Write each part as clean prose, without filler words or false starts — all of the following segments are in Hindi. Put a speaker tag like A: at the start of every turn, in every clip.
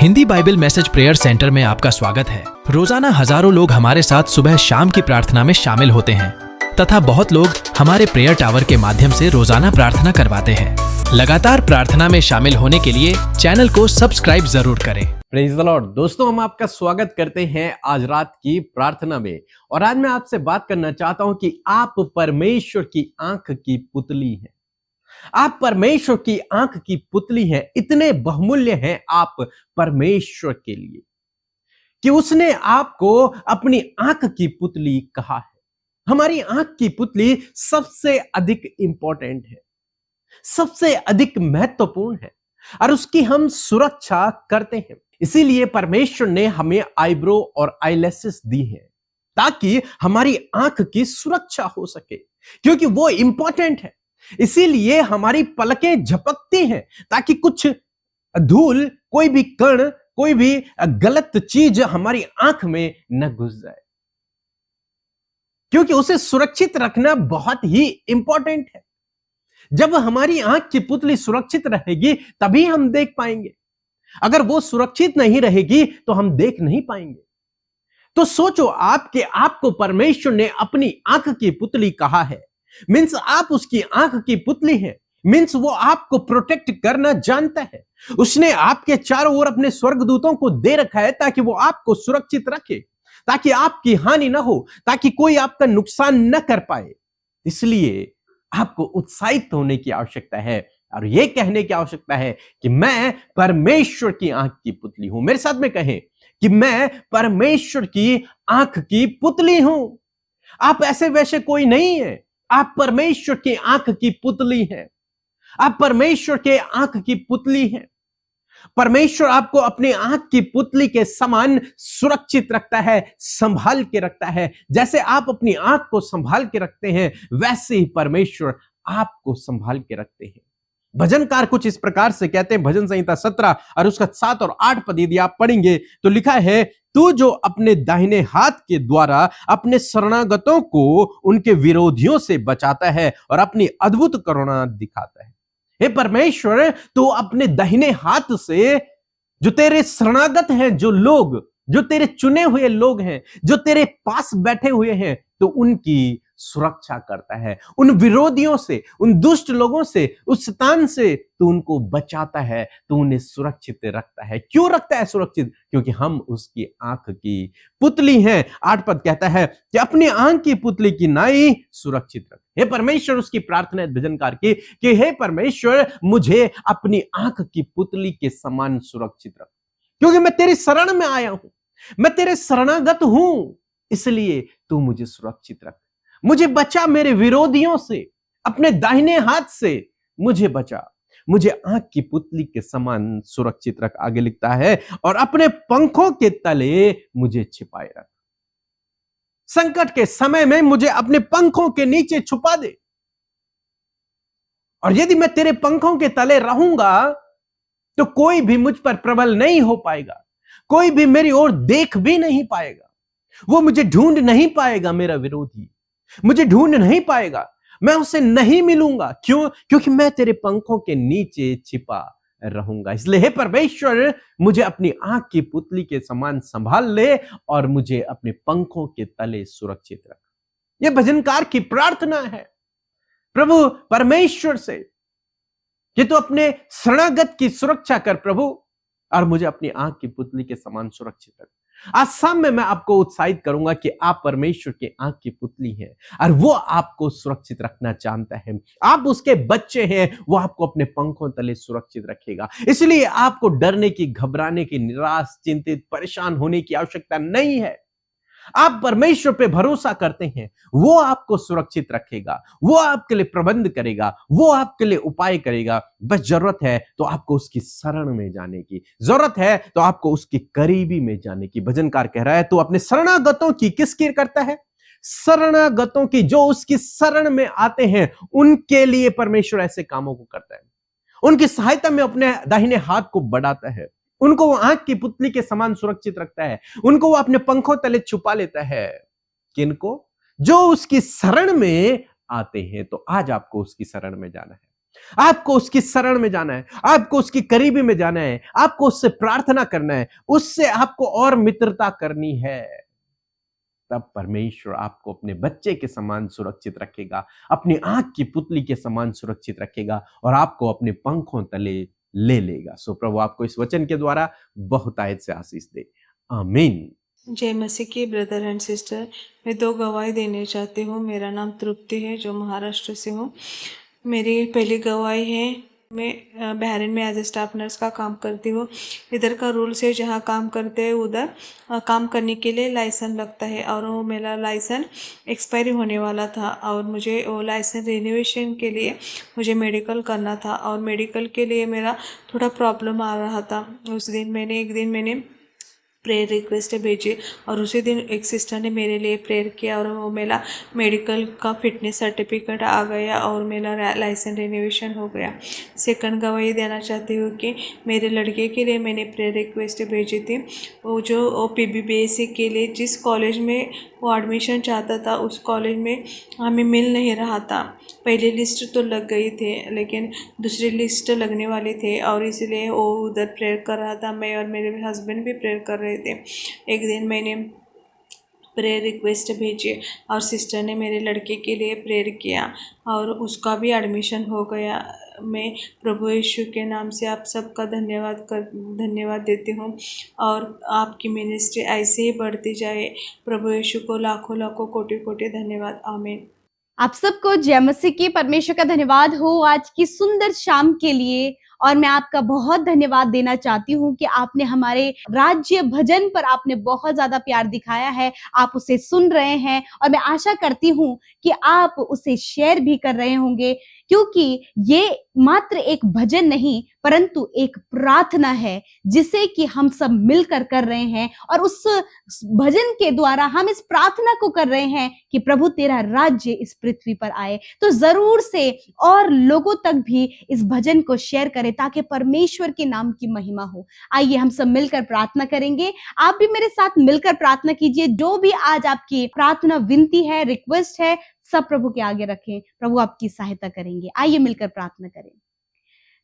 A: Hindi Bible message prayer centre में आपका स्वागत है। रोजाना हजारों लोग हमारे साथ सुबह शाम की प्रार्थना में शामिल होते हैं तथा बहुत लोग हमारे प्रेयर टावर के माध्यम से रोजाना प्रार्थना करवाते हैं। लगातार प्रार्थना में शामिल होने के लिए चैनल को सब्सक्राइब जरूर करें।
B: Praise the Lord. दोस्तों, हम आपका स्वागत करते हैं आज रात की प्रार्थना में। और आज मैं आपसे बात करना चाहता हूं कि आप परमेश्वर की आंख की पुतली हैं। आप परमेश्वर की आंख की पुतली हैं। इतने बहुमूल्य हैं आप परमेश्वर के लिए कि उसने आपको अपनी आंख की पुतली कहा है। हमारी आंख की पुतली सबसे अधिक इंपॉर्टेंट है, सबसे अधिक महत्वपूर्ण है और उसकी हम सुरक्षा करते हैं। इसीलिए परमेश्वर ने हमें आईब्रो और आईलैशेस दी हैं ताकि हमारी आंख की सुरक्षा हो सके, क्योंकि वो इंपॉर्टेंट है। इसीलिए हमारी पलकें झपकती हैं ताकि कुछ धूल, कोई भी कण, कोई भी गलत चीज हमारी आंख में न घुस जाए, क्योंकि उसे सुरक्षित रखना बहुत ही इंपॉर्टेंट है। जब हमारी आंख की पुतली सुरक्षित रहेगी तभी हम देख पाएंगे। अगर वो सुरक्षित नहीं रहेगी तो हम देख नहीं पाएंगे। तो सोचो आपको परमेश्वर ने अपनी आंख की पुतली कहा है, मीन्स आप उसकी आंख की पुतली हैं। मीन्स वो आपको प्रोटेक्ट करना जानता है। उसने आपके चारों ओर अपने स्वर्गदूतों को दे रखा है ताकि वो आपको सुरक्षित रखे, ताकि आपकी हानि ना हो, ताकि कोई आपका नुकसान न कर पाए। इसलिए आपको उत्साहित होने की आवश्यकता है और यह कहने की आवश्यकता है कि मैं परमेश्वर की आंख की पुतली हूं। मेरे साथ में कहें कि मैं परमेश्वर की आंख की पुतली हूं। आप ऐसे वैसे कोई नहीं है, आप परमेश्वर की आंख की पुतली हैं। आप परमेश्वर के आंख की पुतली हैं। परमेश्वर आपको अपनी आंख की पुतली के समान सुरक्षित रखता है, संभाल के रखता है। जैसे आप अपनी आंख को संभाल के रखते हैं, वैसे ही परमेश्वर आपको संभाल के रखते हैं। भजनकार कुछ इस प्रकार से कहते हैं, भजन संहिता 17 और उसका 7 और 8 पद यदि आप पढ़ेंगे तो लिखा है, तू जो अपने दाहिने हाथ के द्वारा अपने शरणागतों को उनके विरोधियों से बचाता है और अपनी अद्भुत करुणा दिखाता है। हे परमेश्वर, तू अपने दाहिने हाथ से जो तेरे शरणागत हैं, जो तेरे चुने हुए लोग हैं, जो तेरे पास बैठे हुए हैं, तो उनकी सुरक्षा करता है। उन विरोधियों से, उन दुष्ट लोगों से, उस शैतान से तू उनको बचाता है, तू उन्हें सुरक्षित रखता है। क्यों रखता है सुरक्षित? क्योंकि हम उसकी आंख की पुतली हैं। 8 पद कहता है कि अपनी आंख की पुतली की नाई सुरक्षित रख। हे परमेश्वर, उसकी प्रार्थना है भजनकार की कि हे परमेश्वर, मुझे अपनी आंख की पुतली के समान सुरक्षित रख, क्योंकि मैं तेरी शरण में आया हूं, मैं तेरे शरणागत हूं। इसलिए तू मुझे सुरक्षित रख, मुझे बचा मेरे विरोधियों से, अपने दाहिने हाथ से मुझे बचा, मुझे आंख की पुतली के समान सुरक्षित रख। आगे लिखता है, और अपने पंखों के तले मुझे छिपाए रख। संकट के समय में मुझे अपने पंखों के नीचे छुपा दे, और यदि मैं तेरे पंखों के तले रहूंगा तो कोई भी मुझ पर प्रबल नहीं हो पाएगा, कोई भी मेरी ओर देख भी नहीं पाएगा, वो मुझे ढूंढ नहीं पाएगा। मेरा विरोधी मुझे ढूंढ नहीं पाएगा, मैं उसे नहीं मिलूंगा। क्यों? क्योंकि मैं तेरे पंखों के नीचे छिपा रहूंगा। इसलिए हे परमेश्वर, मुझे अपनी आंख की पुतली के समान संभाल ले और मुझे अपने पंखों के तले सुरक्षित रख। यह भजनकार की प्रार्थना है प्रभु परमेश्वर से कि तू अपने शरणागत की सुरक्षा कर प्रभु, और मुझे अपनी आंख की पुतली के समान सुरक्षित रख। आज शाम में मैं आपको उत्साहित करूंगा कि आप परमेश्वर की आंख की पुतली हैं और वो आपको सुरक्षित रखना चाहता है। आप उसके बच्चे हैं, वो आपको अपने पंखों तले सुरक्षित रखेगा। इसलिए आपको डरने की, घबराने की, निराश, चिंतित, परेशान होने की आवश्यकता नहीं है। आप परमेश्वर पे भरोसा करते हैं, वो आपको सुरक्षित रखेगा, वो आपके लिए प्रबंध करेगा, वो आपके लिए उपाय करेगा। बस जरूरत है तो आपको उसकी शरण में जाने की, जरूरत है तो आपको उसकी करीबी में जाने की। भजनकार कह रहा है, तो अपने शरणागतों की किसकी करता है? शरणागतों की, जो उसकी शरण में आते हैं, उनके लिए परमेश्वर ऐसे कामों को करता है। उनकी सहायता में अपने दाहिने हाथ को बढ़ाता है, उनको वो आंख की पुतली के समान सुरक्षित रखता है, उनको वो अपने पंखों तले छुपा लेता है। किनको? जो उसकी शरण में आते हैं। तो आज आपको उसकी शरण में जाना है। आपको उसकी शरण में जाना है, आपको उसकी करीबी में जाना है, आपको उससे प्रार्थना करना है, उससे आपको और मित्रता करनी है। तब परमेश्वर आपको अपने बच्चे के समान सुरक्षित रखेगा, अपनी आंख की पुतली के समान सुरक्षित रखेगा और आपको अपने पंखों तले ले लेगा। सो प्रभु आपको इस वचन के द्वारा बहुतायत से आशीष दे। आमीन।
C: जय मसीह की ब्रदर एंड सिस्टर, मैं 2 गवाही देने चाहती हूँ। मेरा नाम तृप्ति है, जो महाराष्ट्र से हूँ। मेरी पहली गवाही है, मैं बहरीन में एज ए स्टाफ नर्स का काम करती हूँ। इधर का रूल्स है, जहाँ काम करते हैं उधर काम करने के लिए लाइसेंस लगता है, और वो मेरा लाइसेंस एक्सपायरी होने वाला था और मुझे वो लाइसेंस रिन्यूएशन के लिए मुझे मेडिकल करना था, और मेडिकल के लिए मेरा थोड़ा प्रॉब्लम आ रहा था। उस दिन एक दिन मैंने प्रेयर रिक्वेस्ट भेजी, और उसी दिन एक सिस्टर ने मेरे लिए प्रेयर किया, और वो मेरा मेडिकल का फिटनेस सर्टिफिकेट आ गया और मेरा लाइसेंस रिन्यूएशन हो गया। सेकंड गवाही देना चाहती हूँ कि मेरे लड़के के लिए मैंने प्रेयर रिक्वेस्ट भेजी थी। वो PBBSc के लिए जिस कॉलेज में वो एडमिशन चाहता था, उस कॉलेज में हमें मिल नहीं रहा था। पहली लिस्ट तो लग गई थी, लेकिन दूसरी लिस्ट लगने वाली थे, और इसलिए वो उधर प्रेयर कर रहा था। मैं और मेरे हस्बैंड भी प्रेयर कर रहे थे। एक दिन मैंने प्रेयर रिक्वेस्ट भेजी और सिस्टर ने मेरे लड़के के लिए प्रेयर किया, और उसका भी एडमिशन हो गया। मैं प्रभु यीशु के नाम से आप सबका धन्यवाद देती हूँ, और आपकी मिनिस्ट्री ऐसे ही बढ़ती जाए। प्रभु यीशु को लाखों लाखों कोटि कोटि धन्यवाद। आमीन।
D: आप सबको जय मसीह की। परमेश्वर का धन्यवाद हो आज की सुंदर शाम के लिए, और मैं आपका बहुत धन्यवाद देना चाहती हूँ कि आपने हमारे राज्य भजन पर आपने बहुत ज्यादा प्यार दिखाया है। आप उसे सुन रहे हैं, और मैं आशा करती हूँ कि आप उसे शेयर भी कर रहे होंगे, क्योंकि ये मात्र एक भजन नहीं परंतु एक प्रार्थना है जिसे कि हम सब मिलकर कर रहे हैं, और उस भजन के द्वारा हम इस प्रार्थना को कर रहे हैं कि प्रभु तेरा राज्य इस पृथ्वी पर आए। तो जरूर से और लोगों तक भी इस भजन को शेयर करें ताकि परमेश्वर के नाम की महिमा हो। आइए हम सब मिलकर प्रार्थना करेंगे। आप भी मेरे साथ मिलकर प्रार्थना कीजिए। जो भी आज आपकी प्रार्थना विनती है, रिक्वेस्ट है, सब प्रभु के आगे रखें। प्रभु आपकी सहायता करेंगे। आइए मिलकर प्रार्थना करें।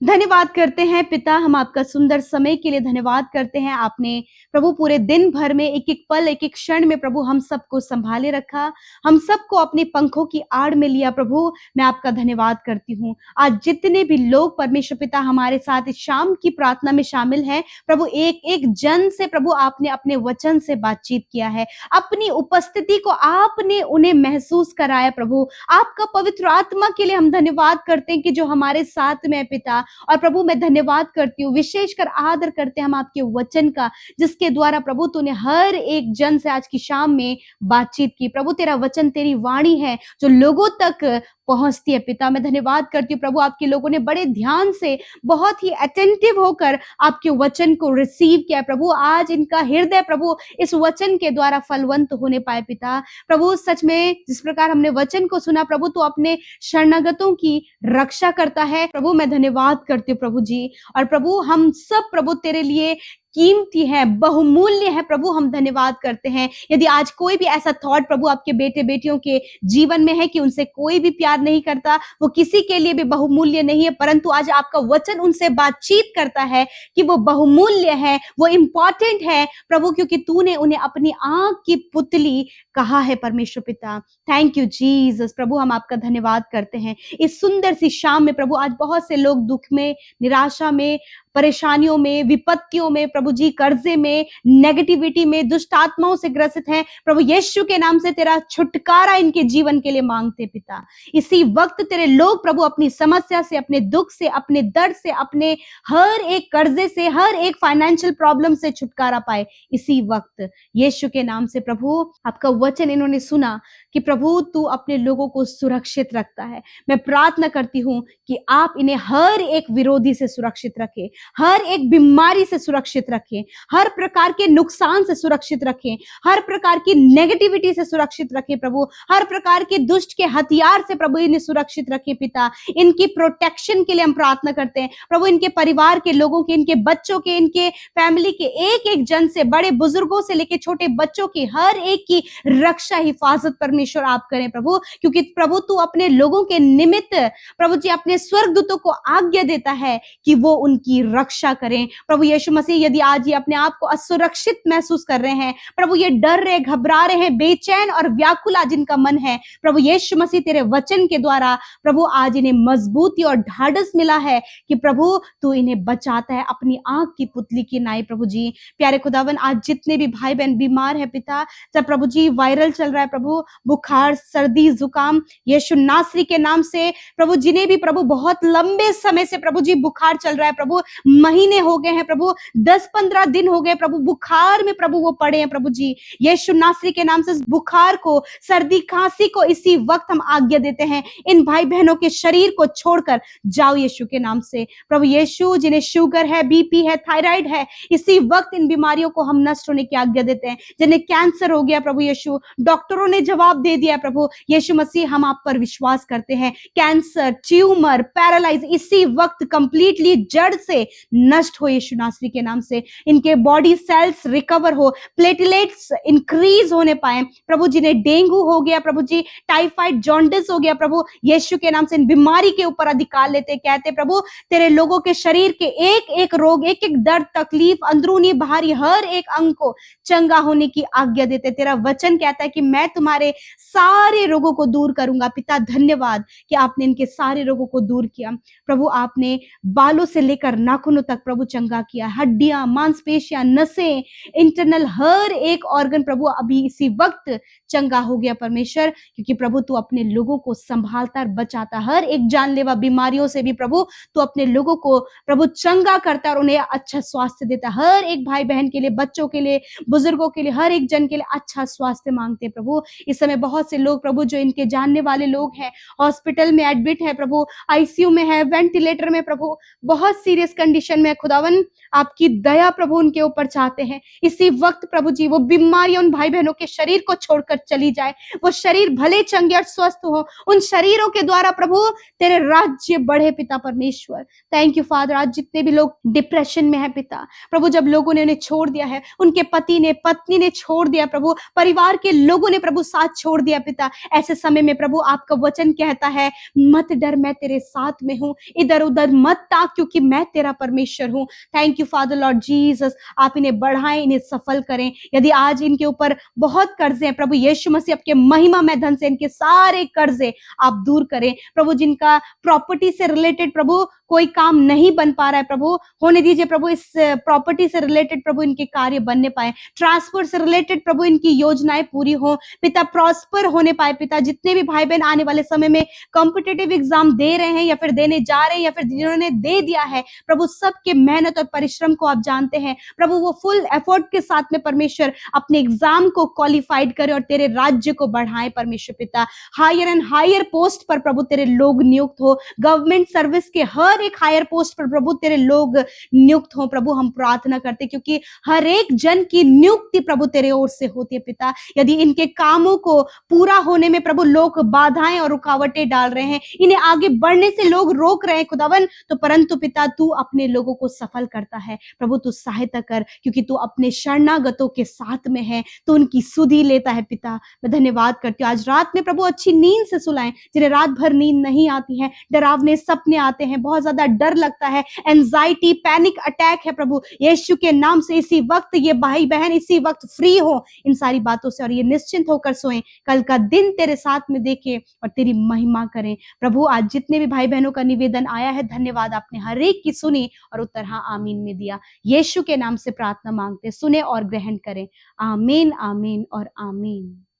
D: धन्यवाद करते हैं पिता, हम आपका सुंदर समय के लिए धन्यवाद करते हैं। आपने प्रभु पूरे दिन भर में एक एक पल, एक एक क्षण में प्रभु हम सबको संभाले रखा, हम सबको अपने पंखों की आड़ में लिया। प्रभु मैं आपका धन्यवाद करती हूँ। आज जितने भी लोग परमेश्वर पिता हमारे साथ इस शाम की प्रार्थना में शामिल हैं, प्रभु एक एक जन से प्रभु आपने अपने वचन से बातचीत किया है, अपनी उपस्थिति को आपने उन्हें महसूस कराया। प्रभु आपका पवित्र आत्मा के लिए हम धन्यवाद करते हैं कि जो हमारे साथ में है पिता। और प्रभु मैं धन्यवाद करती हूँ, विशेषकर आदर करते हैं हम आपके वचन का, जिसके द्वारा प्रभु तूने हर एक जन से आज की शाम में बातचीत की। प्रभु तेरा वचन, तेरी वाणी है जो लोगों तक पहुंचती है पिता। मैं धन्यवाद करती हूँ प्रभु, आपके लोगों ने बड़े ध्यान से, बहुत ही अटेंटिव होकर आपके वचन को रिसीव किया। प्रभु आज इनका हृदय प्रभु इस वचन के द्वारा फलवंत होने पाए पिता। प्रभु सच में जिस प्रकार हमने वचन को सुना प्रभु, तो अपने शरणागतों की रक्षा करता है। प्रभु मैं धन्यवाद करती हूँ प्रभु जी। और प्रभु हम सब प्रभु तेरे लिए कीमती है, बहुमूल्य है। प्रभु हम धन्यवाद करते हैं। यदि आज कोई भी ऐसा थॉट प्रभु आपके बेटे बेटियों के जीवन में है कि उनसे कोई भी प्यार नहीं करता, वो किसी के लिए भी बहुमूल्य नहीं है, परंतु आज आपका वचन उनसे बातचीत करता है कि वो बहुमूल्य है, वो इंपॉर्टेंट है प्रभु, क्योंकि तूने उन्हें अपनी आंख की पुतली कहा है परमेश्वर पिता। Thank you Jesus. प्रभु हम आपका धन्यवाद करते हैं इस सुंदर सी शाम में। प्रभु आज बहुत से लोग दुख में, निराशा में, परेशानियों में, विपत्तियों में, प्रभु जी कर्जे में, नेगेटिविटी में, दुष्ट आत्माओं से ग्रसित हैं। प्रभु यीशु के नाम से तेरा छुटकारा इनके जीवन के लिए मांगते पिता। इसी वक्त तेरे लोग प्रभु अपनी समस्या से, अपने दुख से, अपने दर्द से, अपने हर एक कर्जे से, हर एक फाइनेंशियल प्रॉब्लम से छुटकारा पाए इसी वक्त यीशु के नाम से। प्रभु आपका वचन इन्होंने सुना कि प्रभु तू अपने लोगों को सुरक्षित रखता है। मैं प्रार्थना करती हूँ कि आप इन्हें हर एक विरोधी से सुरक्षित रखे, हर एक बीमारी से सुरक्षित रखें, हर प्रकार के नुकसान से सुरक्षित रखें, हर प्रकार की नेगेटिविटी से सुरक्षित रखें प्रभु, हर प्रकार के दुष्ट के हथियार से प्रभु इन्हें सुरक्षित रखें पिता। इनकी प्रोटेक्शन के लिए हम प्रार्थना करते हैं प्रभु, इनके परिवार के लोगों के, इनके बच्चों के, इनके फैमिली के एक एक जन से, बड़े बुजुर्गों से लेके छोटे बच्चों की हर एक की रक्षा हिफाजत परमेश्वर आप करें प्रभु, क्योंकि प्रभु तू अपने लोगों के निमित्त प्रभु जी अपने स्वर्गदूतों को आज्ञा देता है कि वो उनकी रक्षा करें। प्रभु यीशु मसीह, यदि आज ये अपने आप को असुरक्षित महसूस कर रहे हैं प्रभु, ये डर रहे, घबरा रहे हैं, बेचैन और व्याकुला जिनका मन है प्रभु यीशु मसीह, तेरे वचन के द्वारा प्रभु आज इन्हें मजबूती और ढाढ़स मिला है कि प्रभु तू इन्हें बचाता है अपनी आंख की पुतली की नाई। प्रभु जी प्यारे खुदावन, आज जितने भी भाई बहन बीमार है पिता, जब प्रभु जी वायरल चल रहा है प्रभु, बुखार, सर्दी, जुकाम, यीशु नासरी के नाम से प्रभु, जिन्हें भी प्रभु बहुत लंबे समय से प्रभु जी बुखार चल रहा है प्रभु, महीने हो गए हैं प्रभु, 10-15 दिन हो गए प्रभु, बुखार में प्रभु वो पड़े हैं प्रभु जी, यीशु नासरी के नाम से बुखार को, सर्दी, खांसी को इसी वक्त हम आज्ञा देते हैं, इन भाई बहनों के शरीर को छोड़कर जाओ यीशु के नाम से। प्रभु यीशु, जिन्हें शुगर है, बीपी है, थायराइड है, इसी वक्त इन बीमारियों को हम नष्ट होने की आज्ञा देते हैं। जिन्हें कैंसर हो गया प्रभु यीशु, डॉक्टरों ने जवाब दे दिया प्रभु यीशु मसीह, हम आप पर विश्वास करते हैं, कैंसर, ट्यूमर, पैरालाइज इसी वक्त कंप्लीटली जड़ से नष्ट हो यीशु नासरी के नाम से। इनके बॉडी सेल्स रिकवर हो, प्लेटलेट्स इंक्रीज होने पाए प्रभु। जिन्हें डेंगू हो गया प्रभु जी, टाइफाइड, जॉन्डिस हो गया प्रभु, यीशु के नाम से इन बीमारी के ऊपर अधिकार लेते कहते प्रभु, तेरे लोगों के शरीर के एक एक रोग, एक एक दर्द, तकलीफ, अंदरूनी बाहरी हर एक अंग को चंगा होने की आज्ञा देते। तेरा वचन कहता है कि मैं तुम्हारे सारे रोगों को दूर करूंगा। पिता धन्यवाद कि आपने इनके सारे रोगों को दूर किया प्रभु। आपने बालों से लेकर नाखूनों तक प्रभु चंगा किया, हड्डियां, मांसपेशियां, नसें, इंटरनल हर एक ऑर्गन प्रभु अभी इसी वक्त चंगा हो गया परमेश्वर, क्योंकि प्रभु तू अपने लोगों को संभालता और बचाता, हर एक जानलेवा बीमारियों से भी प्रभु तू अपने लोगों को प्रभु चंगा करता और उन्हें अच्छा स्वास्थ्य देता। हर एक भाई बहन के लिए, बच्चों के लिए, बुजुर्गों के लिए, हर एक जन के लिए अच्छा स्वास्थ्य मांगते प्रभु। इस समय बहुत से लोग प्रभु, जो इनके जानने वाले लोग हैं, हॉस्पिटल में एडमिट है प्रभु, आईसीयू में है, वेंटिलेटर में प्रभु, बहुत सीरियस कंडीशन में खुदावन, आपकी दया प्रभु उनके ऊपर चाहते हैं इसी वक्त प्रभु जी। वो बीमारियां उन भाई बहनों के शरीर को छोड़कर चली जाए, वो शरीर भले चंगे और स्वस्थ हो, उन शरीरों के द्वारा प्रभु तेरे राज्य बढ़े पिता परमेश्वर। Thank you father. आज जितने भी लोग डिप्रेशन में है पिता प्रभु, जब लोगों ने उन्हें छोड़ दिया है, उनके पति ने, पत्नी ने छोड़ दिया प्रभु, परिवार के लोगों ने प्रभु साथ छोड़ दिया पिता, ऐसे समय में प्रभु आपका वचन कहता है, मत डर, मैं तेरे साथ में हूं, इधर उधर मत ताक, क्योंकि मैं तेरा परमेश्वर हूं। Thank you father Lord Jesus, आप इन्हें बढ़ाएं, इन्हें सफल करें। यदि आज इनके ऊपर बहुत कर्जे हैं प्रभु यीशु मसीह, आपके महिमा में धन से इनके सारे कर्जे आप दूर करें प्रभु। जिनका प्रॉपर्टी से रिलेटेड प्रभु कोई काम नहीं बन पा रहा है प्रभु, होने दीजिए प्रभु, इस प्रॉपर्टी से रिलेटेड प्रभु इनके कार्य बनने पाए, ट्रांसफर से रिलेटेड प्रभु इनकी योजनाएं पूरी हो पिता, प्रॉस्पर होने पाए पिता। जितने भी भाई बहन आने वाले समय में कॉम्पिटिटिव एग्जाम दे रहे हैं या फिर देने जा रहे हैं या फिर जिन्होंने दे दिया है प्रभु, सबके मेहनत और परिश्रम को आप जानते हैं प्रभु, वो फुल एफर्ट के साथ में परमेश्वर अपने एग्जाम को क्वालिफाइड करे और तेरे राज्य को बढ़ाए परमेश्वर पिता। हायर एंड हायर पोस्ट पर प्रभु तेरे लोग नियुक्त हो, गवर्नमेंट सर्विस के हर एक हायर पोस्ट पर प्रभु तेरे लोग नियुक्त हो प्रभु। हम प्रार्थना करते क्योंकि हर एक जन की नियुक्ति प्रभु तेरे ओर से होती है पिता। यदि इनके कामों को पूरा होने में प्रभु लोग बाधाएं और रुकावटें डाल रहे हैं, इन्हें आगे बढ़ने से लोग रोक रहे हैं खुदावन, तो परंतु पिता तू अपने लोगों को सफल करता है प्रभु। तू सहायता कर, क्योंकि तू अपने शरणागतों के साथ में है, तो उनकी सुधि लेता है पिता। मैं धन्यवाद करती हूँ, आज रात में प्रभु अच्छी नींद से सुलाएं, जिन्हें रात भर नींद नहीं आती है, डरावने सपने आते हैं, बहुत ज्यादा डर लगता है, एंजाइटी, पैनिक अटैक है प्रभु, यीशु के नाम से इसी वक्त ये भाई बहन इसी वक्त फ्री हो इन सारी बातों से, और ये निश्चिंत होकर सोएं, कल का दिन तेरे साथ में देखें और तेरी महिमा करें प्रभु। आज जितने भी भाई बहनों का निवेदन आया है, धन्यवाद, आपने हर एक की सुनी और उत्तर हाँ आमीन में दिया। यीशु के नाम से प्रार्थना मांगते, सुने और ग्रहण करें। आमीन, आमीन और आमीन।